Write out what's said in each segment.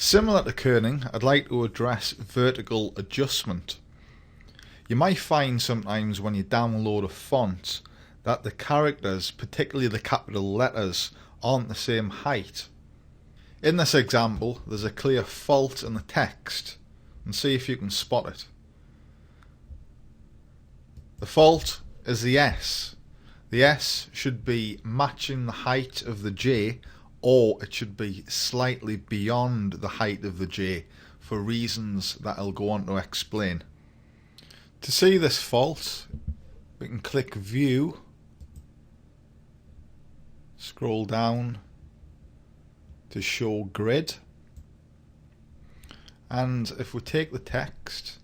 Similar to kerning, I'd like to address vertical adjustment. You might find sometimes when you download a font that the characters, particularly the capital letters, aren't the same height. In this example, there's a clear fault in the text, and see if you can spot it. The fault is the S. The S should be matching the height of the J, or it should be slightly beyond the height of the J for reasons that I'll go on to explain. To see this fault, we can click View, scroll down to show grid, and if we take the text,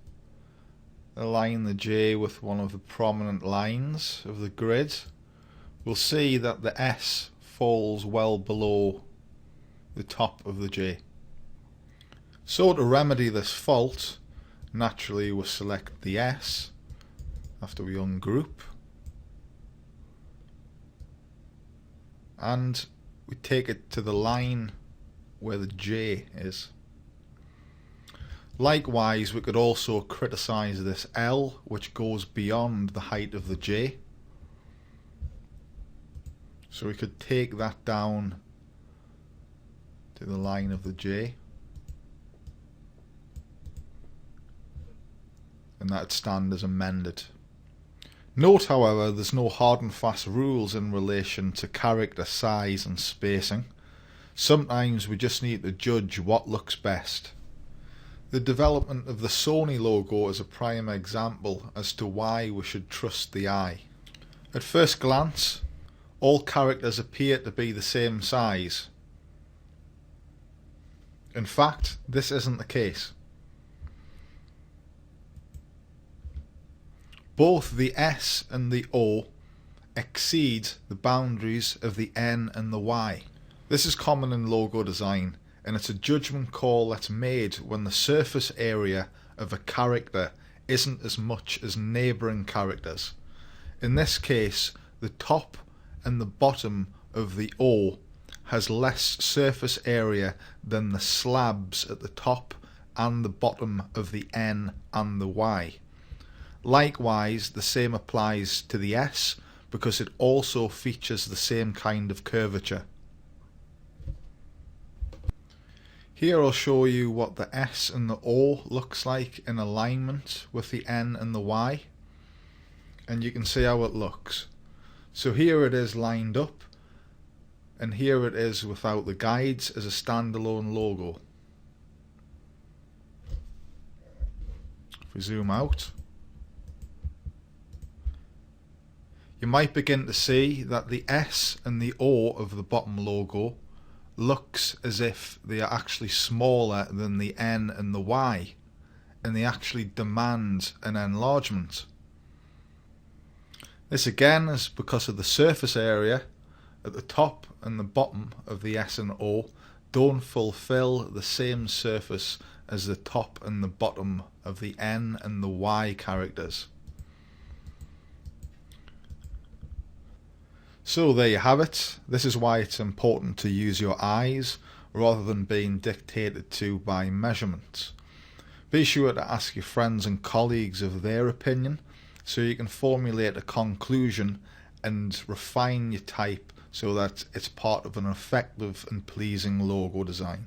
align the J with one of the prominent lines of the grid, we'll see that the S falls well below the top of the J. So to remedy this fault, naturally we'll select the S after we ungroup, and we take it to the line where the J is. Likewise, we could also criticize this L, which goes beyond the height of the J. So we could take that down to the line of the J, and that'd stand as amended. Note, however, there's no hard and fast rules in relation to character size and spacing. Sometimes we just need to judge what looks best. The development of the Sony logo is a prime example as to why we should trust the eye. At first glance, all characters appear to be the same size. In fact, this isn't the case. Both the S and the O exceed the boundaries of the N and the Y. This is common in logo design, and it's a judgment call that's made when the surface area of a character isn't as much as neighbouring characters. In this case, the top and the bottom of the O has less surface area than the slabs at the top and the bottom of the N and the Y. Likewise, the same applies to the S because it also features the same kind of curvature. Here I'll show you what the S and the O looks like in alignment with the N and the Y, and you can see how it looks. So here it is lined up, and here it is without the guides as a standalone logo. If we zoom out, you might begin to see that the S and the O of the bottom logo looks as if they are actually smaller than the N and the Y, and they actually demand an enlargement. This again is because of the surface area at the top and the bottom of the S and O don't fulfill the same surface as the top and the bottom of the N and the Y characters. So there you have it. This is why it's important to use your eyes rather than being dictated to by measurements. Be sure to ask your friends and colleagues of their opinion so you can formulate a conclusion and refine your type so that it's part of an effective and pleasing logo design.